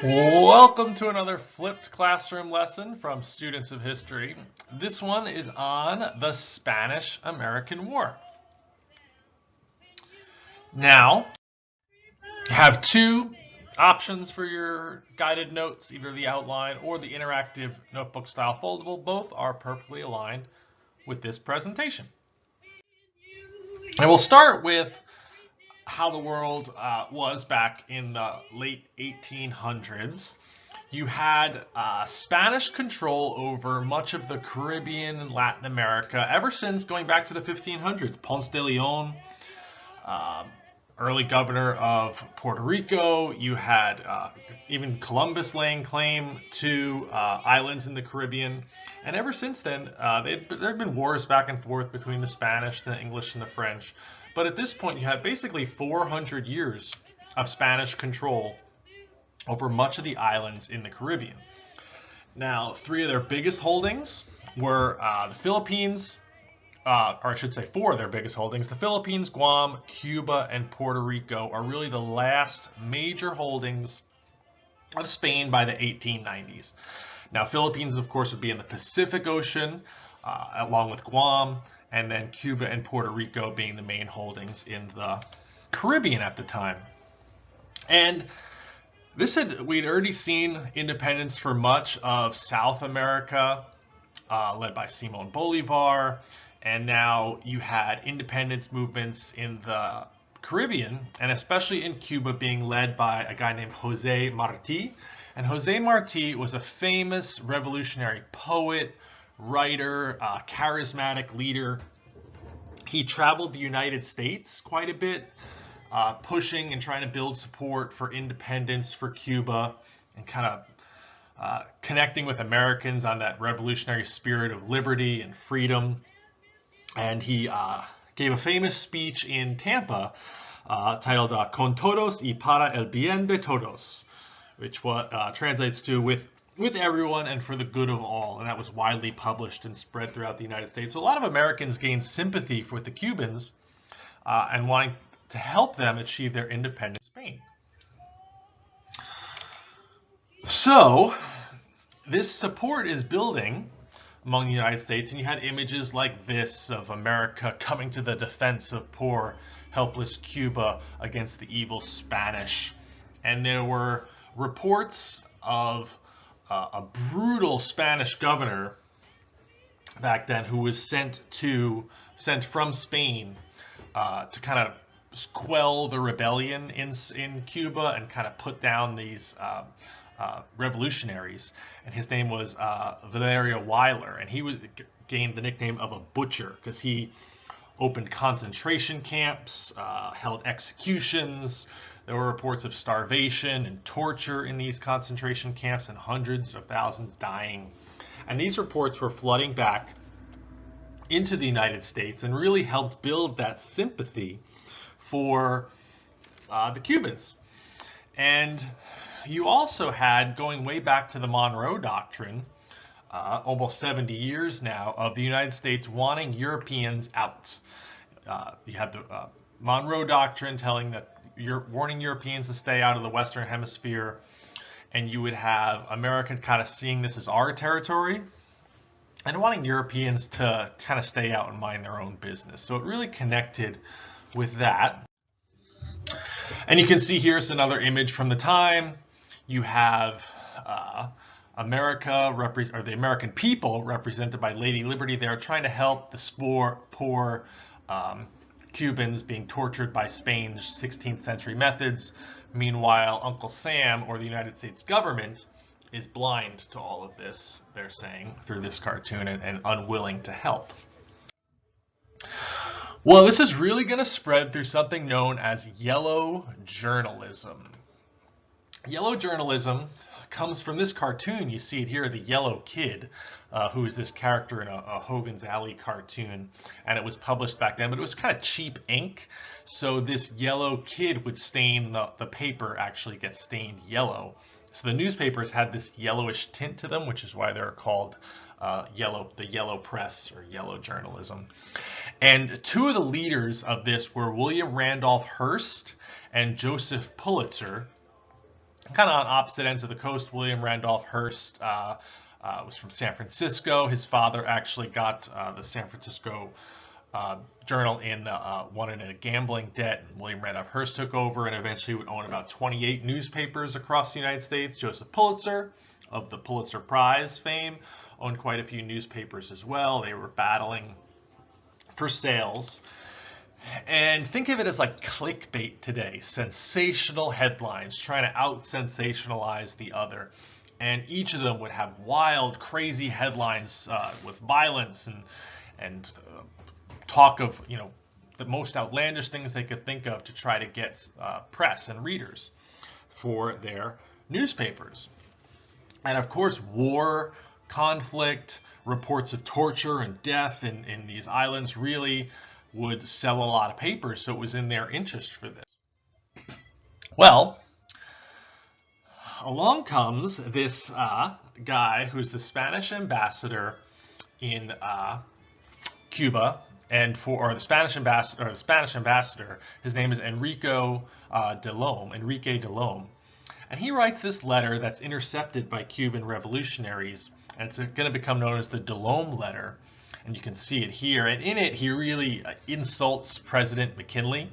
Welcome to another flipped classroom lesson from Students of History. This one is on the Spanish-American War. Now, you have two options for your guided notes, either the outline or the interactive notebook style foldable. Both are perfectly aligned with this presentation. And we'll start with how the world was back in the late 1800s. You had Spanish control over much of the Caribbean and Latin America ever since going back to the 1500s. Ponce de Leon, early governor of Puerto Rico. You had even Columbus laying claim to islands in the Caribbean. And ever since then, there have been wars back and forth between the Spanish, the English, and the French. But at this point, you have basically 400 years of Spanish control over much of the islands in the Caribbean. Now, three of their biggest holdings were the Philippines, or I should say four of their biggest holdings. The Philippines, Guam, Cuba, and Puerto Rico are really the last major holdings of Spain by the 1890s. Now, Philippines, of course, would be in the Pacific Ocean, along with Guam, and then Cuba and Puerto Rico being the main holdings in the Caribbean at the time. And we'd already seen independence for much of South America, led by Simon Bolivar, and now you had independence movements in the Caribbean, and especially in Cuba, being led by a guy named Jose Marti. And Jose Marti was a famous revolutionary poet, writer, charismatic leader. He traveled the United States quite a bit, pushing and trying to build support for independence for Cuba and kind of connecting with Americans on that revolutionary spirit of liberty and freedom. And he gave a famous speech in Tampa titled Con todos y para el bien de todos, which translates to with everyone and for the good of all. And that was widely published and spread throughout the United States. So a lot of Americans gained sympathy with the Cubans and wanting to help them achieve their independence from Spain. So this support is building among the United States, and you had images like this of America coming to the defense of poor, helpless Cuba against the evil Spanish. And there were reports of a brutal Spanish governor back then who was sent from Spain to kind of quell the rebellion in Cuba and kind of put down these revolutionaries. And his name was Valerio Weyler, and he gained the nickname of a butcher because he opened concentration camps, held executions. There were reports of starvation and torture in these concentration camps and hundreds of thousands dying. And these reports were flooding back into the United States and really helped build that sympathy for the Cubans. And you also had, going way back to the Monroe Doctrine, almost 70 years now, of the United States wanting Europeans out. You had the Monroe Doctrine telling that warning Europeans to stay out of the Western Hemisphere, and you would have America kind of seeing this as our territory and wanting Europeans to kind of stay out and mind their own business. So it really connected with that. And you can see here's another image from the time. You have America, or the American people, represented by Lady Liberty there, trying to help the poor Cubans being tortured by Spain's 16th century methods. Meanwhile, Uncle Sam, or the United States government, is blind to all of this, they're saying, through this cartoon, and unwilling to help. Well, this is really going to spread through something known as yellow journalism. Yellow journalism comes from this cartoon. You see it here, the Yellow Kid, who is this character in a Hogan's Alley cartoon, and it was published back then, but it was kind of cheap ink, so this Yellow Kid would stain the paper, actually gets stained yellow. So the newspapers had this yellowish tint to them, which is why they're called the yellow press or yellow journalism. And two of the leaders of this were William Randolph Hearst and Joseph Pulitzer. kind of on opposite ends of the coast. William Randolph Hearst was from San Francisco. His father actually got the San Francisco Journal won in a gambling debt. William Randolph Hearst took over and eventually would own about 28 newspapers across the United States. Joseph Pulitzer, of the Pulitzer Prize fame, owned quite a few newspapers as well. They were battling for sales. And think of it as like clickbait today, sensational headlines, trying to out-sensationalize the other. And each of them would have wild, crazy headlines with violence and talk of, the most outlandish things they could think of to try to get press and readers for their newspapers. And of course, war, conflict, reports of torture and death in these islands really would sell a lot of papers, so it was in their interest for this. Well, along comes this guy who's the Spanish ambassador in Cuba, or the Spanish ambassador. His name is Enrique de Lome, and he writes this letter that's intercepted by Cuban revolutionaries, and it's going to become known as the de Lome letter. And you can see it here. And in it, he really insults President McKinley,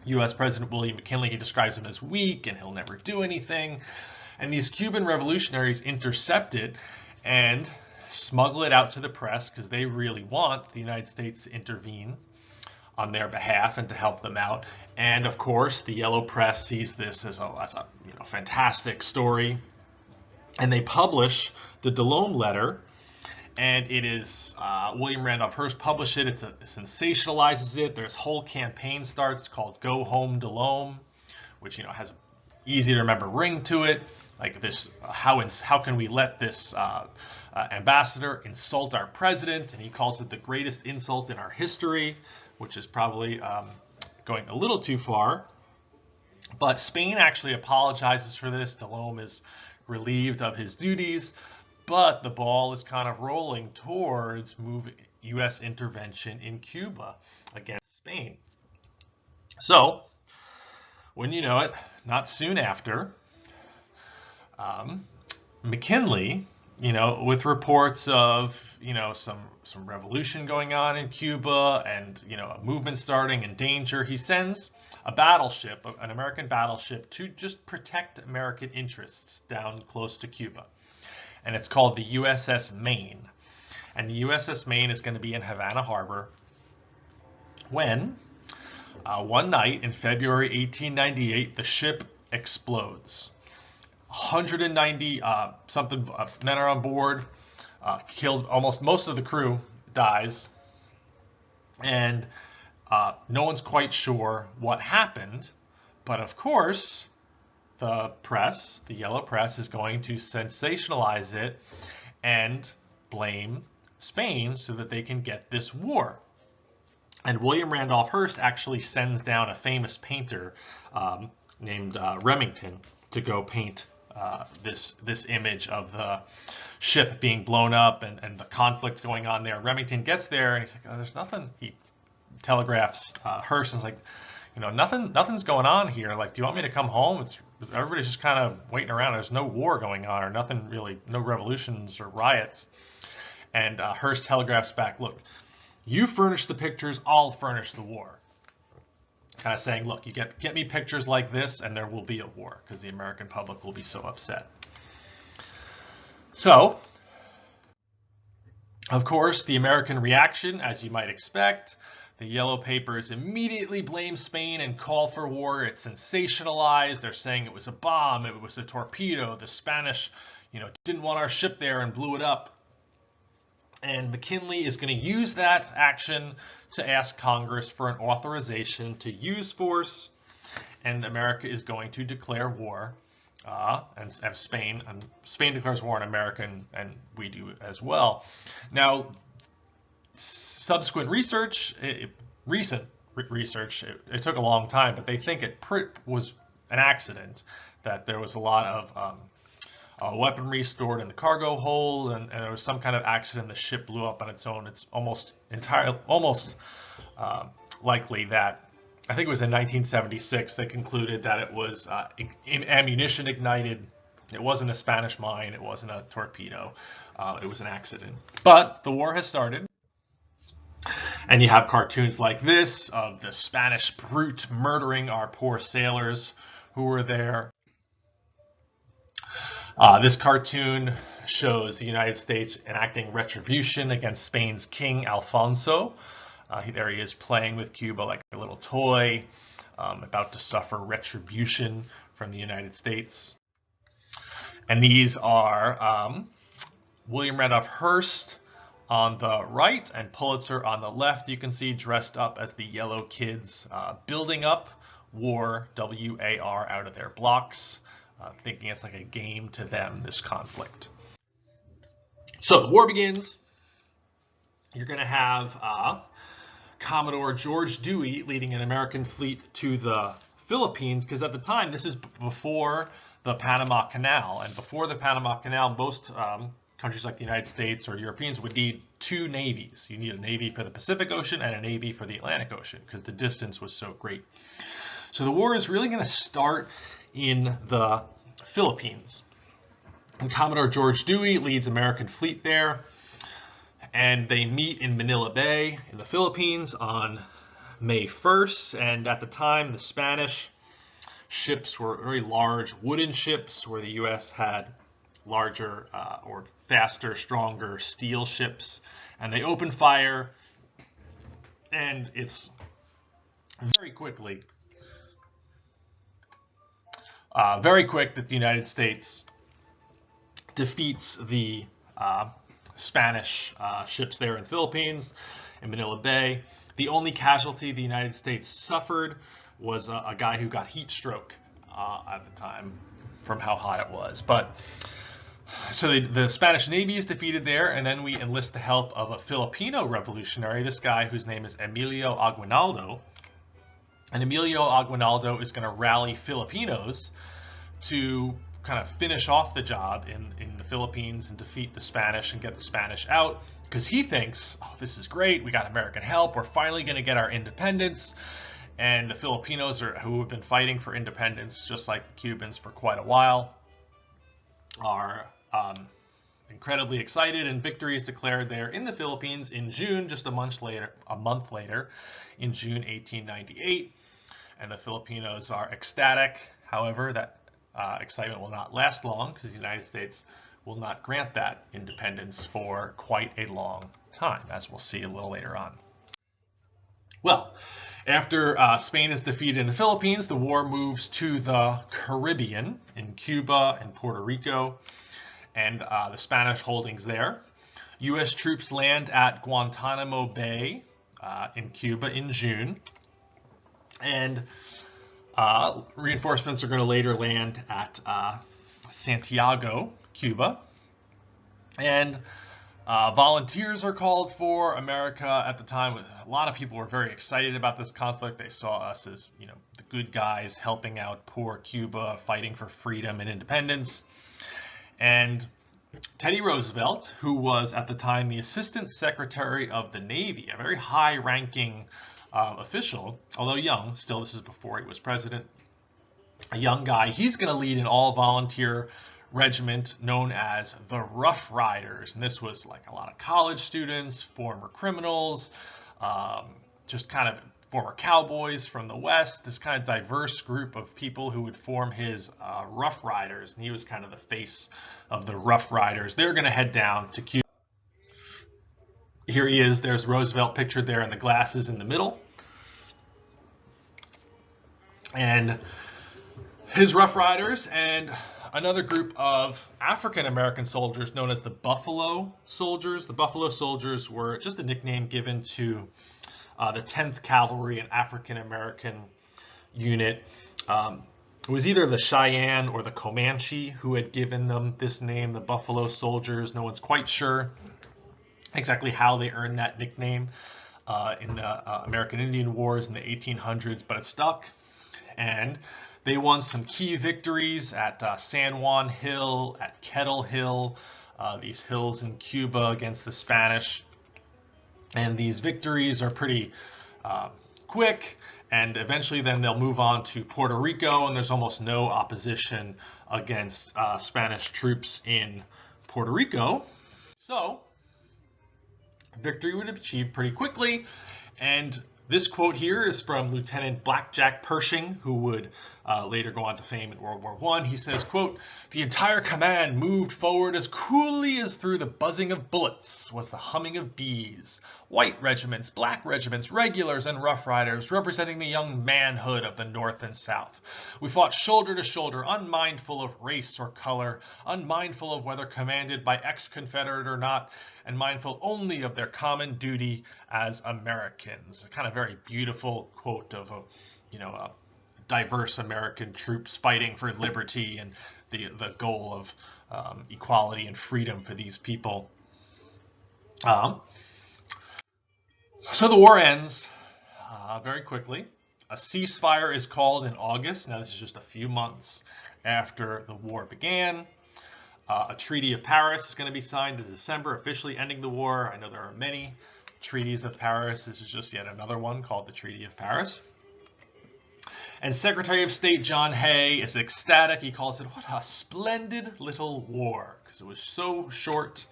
U.S. President William McKinley. He describes him as weak and he'll never do anything. And these Cuban revolutionaries intercept it and smuggle it out to the press because they really want the United States to intervene on their behalf and to help them out. And of course, the yellow press sees this as that's a fantastic story, and they publish the de Lome letter. And it is William Randolph Hearst published it. It sensationalizes it. There's whole campaign starts called "Go Home de Lome," which has an easy to remember ring to it. Like this, how can we let this ambassador insult our president? And he calls it the greatest insult in our history, which is probably going a little too far. But Spain actually apologizes for this. De Lome is relieved of his duties. But the ball is kind of rolling towards U.S. intervention in Cuba against Spain. So, when you know it, not soon after, McKinley, with reports of, some revolution going on in Cuba and, a movement starting and danger, he sends a battleship, an American battleship, to just protect American interests down close to Cuba. And it's called the USS Maine. And the USS Maine is going to be in Havana Harbor when, one night in February 1898, the ship explodes. 190 something men are on board, killed, almost most of the crew dies, and no one's quite sure what happened. But of course, the press, the yellow press, is going to sensationalize it and blame Spain so that they can get this war. And William Randolph Hearst actually sends down a famous painter named Remington to go paint this image of the ship being blown up and the conflict going on there. Remington gets there and he's like, "Oh, there's nothing." He telegraphs Hearst and is like, nothing's going on here. Like, do you want me to come home? Everybody's just kind of waiting around. There's no war going on or nothing really, no revolutions or riots. And Hearst telegraphs back, "Look, you furnish the pictures, I'll furnish the war." Kind of saying, look, you get me pictures like this and there will be a war because the American public will be so upset. So, of course, the American reaction, as you might expect, the yellow papers immediately blame Spain and call for war. It's sensationalized. They're saying it was a bomb, it was a torpedo. The Spanish, didn't want our ship there and blew it up. And McKinley is going to use that action to ask Congress for an authorization to use force, and America is going to declare war, and Spain declares war on America, and we do as well. Now, subsequent research, recent research, it took a long time, but they think it was an accident, that there was a lot of weaponry stored in the cargo hold, and there was some kind of accident. The ship blew up on its own. It's almost likely that I think it was in 1976, they concluded that it was ammunition ignited. It wasn't a Spanish mine. It wasn't a torpedo. It was an accident. But the war has started. And you have cartoons like this of the Spanish brute murdering our poor sailors who were there. This cartoon shows the United States enacting retribution against Spain's King Alfonso. There he is playing with Cuba like a little toy, about to suffer retribution from the United States. And these are William Randolph Hearst on the right and Pulitzer on the left. You can see dressed up as the Yellow Kids, building up war, W-A-R, out of their blocks, thinking it's like a game to them, this conflict. So the war begins. You're going to have Commodore George Dewey leading an American fleet to the Philippines, because at the time, this is before the Panama Canal. And before the Panama Canal, most countries like the United States or Europeans would need two navies. You need a navy for the Pacific Ocean and a navy for the Atlantic Ocean, because the distance was so great. So the war is really going to start in the Philippines. And Commodore George Dewey leads American fleet there. And they meet in Manila Bay in the Philippines on May 1st. And at the time, the Spanish ships were very large wooden ships, where the U.S. had larger or faster, stronger steel ships. And they open fire, and it's very quick that the United States defeats the Spanish ships there in the Philippines, in Manila Bay. The only casualty the United States suffered was a guy who got heat stroke at the time from how hot it was. But so the Spanish Navy is defeated there, and then we enlist the help of a Filipino revolutionary, this guy whose name is Emilio Aguinaldo. And Emilio Aguinaldo is going to rally Filipinos to kind of finish off the job in the Philippines and defeat the Spanish and get the Spanish out, because he thinks, oh, this is great, we got American help, we're finally going to get our independence. And the Filipinos, who have been fighting for independence just like the Cubans for quite a while, are incredibly excited, and victory is declared there in the Philippines in June, just a month later, in June 1898. And the Filipinos are ecstatic. However, that excitement will not last long, because the United States will not grant that independence for quite a long time, as we'll see a little later on. Well, after Spain is defeated in the Philippines, the war moves to the Caribbean, in Cuba and Puerto Rico, and the Spanish holdings there. U.S. troops land at Guantanamo Bay in Cuba in June, and reinforcements are going to later land at Santiago, Cuba. And volunteers are called for. America at the time, a lot of people were very excited about this conflict. They saw us as, the good guys helping out poor Cuba, fighting for freedom and independence. And Teddy Roosevelt, who was at the time the Assistant Secretary of the Navy, a very high-ranking official, although young, still this is before he was president, a young guy, he's going to lead an all-volunteer regiment known as the Rough Riders. And this was like a lot of college students, former criminals, just kind of former cowboys from the West, this kind of diverse group of people who would form his Rough Riders. And he was kind of the face of the Rough Riders. They're going to head down to Cuba. Here he is. There's Roosevelt pictured there in the glasses in the middle. And his Rough Riders and another group of African-American soldiers known as the Buffalo Soldiers. The Buffalo Soldiers were just a nickname given to the 10th Cavalry, an African-American unit. It was either the Cheyenne or the Comanche who had given them this name, the Buffalo Soldiers. No one's quite sure exactly how they earned that nickname in the American Indian Wars in the 1800s, but it stuck. And they won some key victories at San Juan Hill, at Kettle Hill, these hills in Cuba against the Spanish. And these victories are pretty quick, and eventually then they'll move on to Puerto Rico, and there's almost no opposition against Spanish troops in Puerto Rico. So victory would have achieved pretty quickly. And this quote here is from Lieutenant Blackjack Pershing, who would later go on to fame in World War I. He says, quote, "The entire command moved forward as coolly as through the buzzing of bullets was the humming of bees. White regiments, black regiments, regulars, and Rough Riders, representing the young manhood of the North and South. We fought shoulder to shoulder, unmindful of race or color, unmindful of whether commanded by ex-Confederate or not, and mindful only of their common duty as Americans." A kind of very beautiful quote of a diverse American troops fighting for liberty and the goal of equality and freedom for these people. So the war ends very quickly. A ceasefire is called in August. Now this is just a few months after the war began. A Treaty of Paris is going to be signed in December, officially ending the war. I know there are many treaties of Paris. This is just yet another one called the Treaty of Paris. And Secretary of State John Hay is ecstatic. He calls it, what a splendid little war, because it was so short.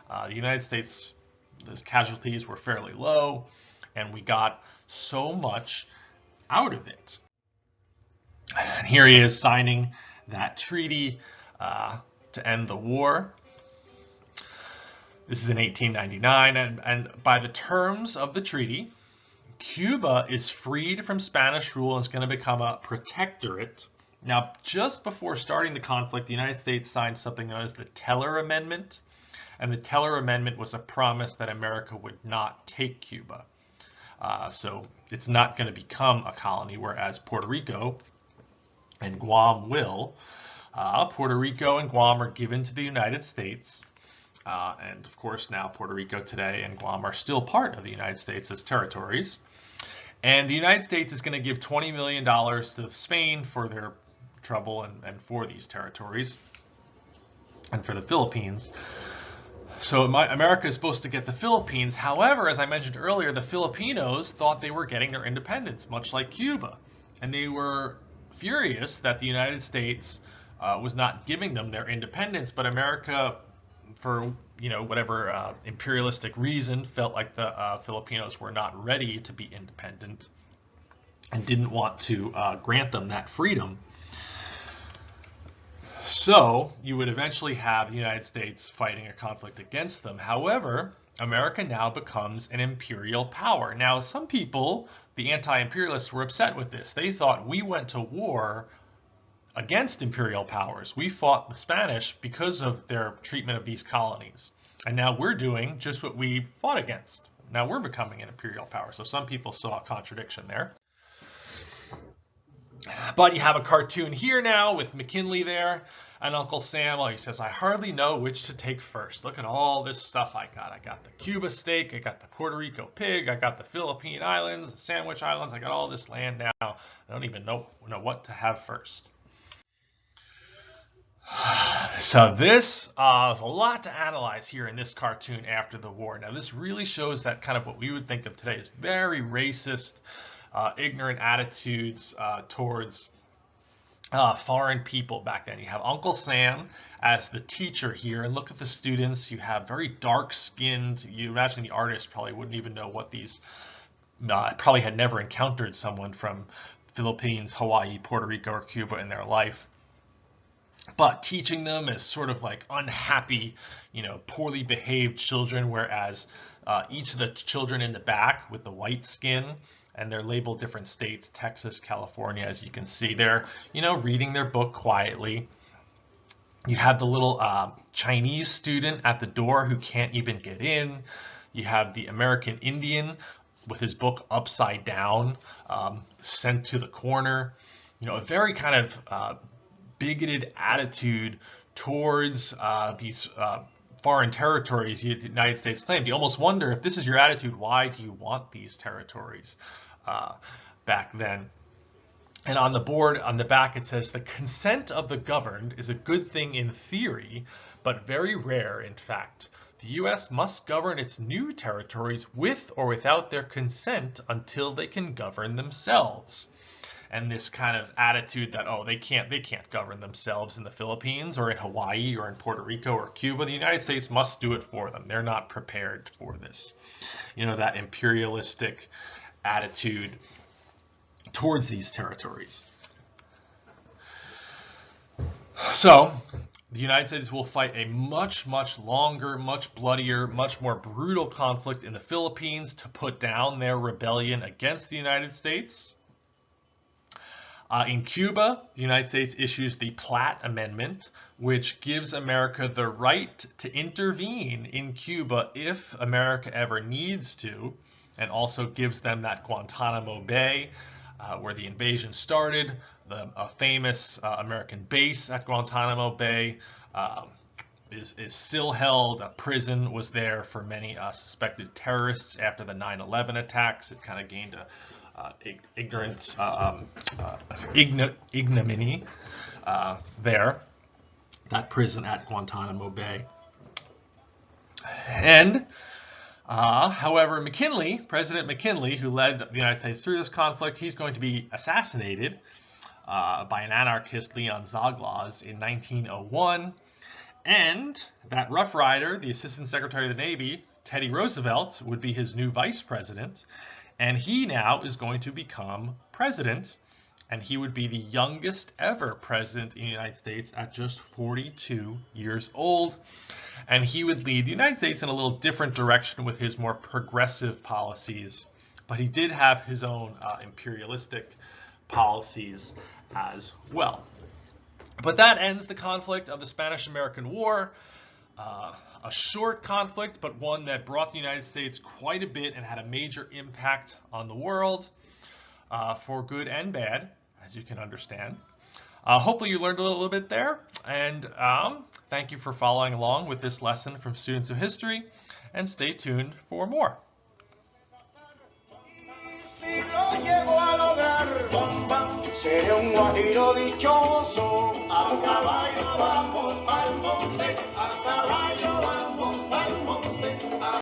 The United States, those casualties were fairly low, and we got so much out of it. And here he is signing that treaty to end the war. This is in 1899, and by the terms of the treaty, Cuba is freed from Spanish rule and is going to become a protectorate. Now, just before starting the conflict, the United States signed something known as the Teller Amendment, and the Teller Amendment was a promise that America would not take Cuba. So it's not going to become a colony, whereas Puerto Rico and Guam will. Puerto Rico and Guam are given to the United States. And of course, now Puerto Rico today and Guam are still part of the United States as territories. And the United States is going to give $20 million to Spain for their trouble and for these territories and for the Philippines. So America is supposed to get the Philippines. However, as I mentioned earlier, the Filipinos thought they were getting their independence, much like Cuba. And they were furious that the United States was not giving them their independence, but America, for whatever imperialistic reason, felt like the Filipinos were not ready to be independent and didn't want to grant them that freedom. So you would eventually have the United States fighting a conflict against them. However, America now becomes an imperial power. Now, some people, the anti-imperialists, were upset with this. They thought we went to war against imperial powers. We fought the Spanish because of their treatment of these colonies. And now we're doing just what we fought against. Now we're becoming an imperial power. So some people saw a contradiction there. But you have a cartoon here now with McKinley there and Uncle Sam. Well, he says, "I hardly know which to take first. Look at all this stuff I got. I got the Cuba steak, I got the Puerto Rico pig, I got the Philippine Islands, the Sandwich Islands. I got all this land now. I don't even know what to have first." So this is a lot to analyze here in this cartoon after the war. Now this really shows that kind of what we would think of today as very racist, ignorant attitudes towards foreign people back then. You have Uncle Sam as the teacher here, and look at the students. You have very dark-skinned. You imagine the artist probably wouldn't even know what these, probably had never encountered someone from Philippines, Hawaii, Puerto Rico, or Cuba in their life. But teaching them as sort of like unhappy, poorly behaved children, whereas each of the children in the back with the white skin, and they're labeled different states, Texas, California, as you can see, they're, reading their book quietly. You have the little Chinese student at the door who can't even get in. You have the American Indian with his book upside down, sent to the corner. A very kind of bigoted attitude towards these foreign territories the United States claimed. You almost wonder, if this is your attitude, why do you want these territories back then? And on the board, on the back, it says, "The consent of the governed is a good thing in theory, but very rare in fact. the U.S. must govern its new territories with or without their consent until they can govern themselves. And this kind of attitude that, oh, they can't govern themselves in the Philippines or in Hawaii or in Puerto Rico or Cuba. The United States must do it for them. They're not prepared for this. You know, that imperialistic attitude towards these territories. So the United States will fight a much, much longer, much bloodier, much more brutal conflict in the Philippines to put down their rebellion against the United States. In Cuba, the United States issues the Platt Amendment, which gives America the right to intervene in Cuba if America ever needs to, and also gives them that Guantanamo Bay, where the invasion started, a famous American base at Guantanamo Bay is still held. A prison was there for many suspected terrorists after the 9/11 attacks. It kind of gained a ignominy there, that prison at Guantanamo Bay. And however, President McKinley, who led the United States through this conflict, he's going to be assassinated by an anarchist, Leon Zaglas, in 1901. And that Rough Rider, the Assistant Secretary of the Navy, Teddy Roosevelt, would be his new vice president. And he now is going to become president, and he would be the youngest ever president in the United States at just 42 years old. And he would lead the United States in a little different direction with his more progressive policies. But he did have his own imperialistic policies as well. But that ends the conflict of the Spanish-American War. A short conflict, but one that brought the United States quite a bit and had a major impact on the world, for good and bad, as you can understand. Hopefully you learned a little bit there, and thank you for following along with this lesson from Students of History, and stay tuned for more. Seré un guajiro dichoso.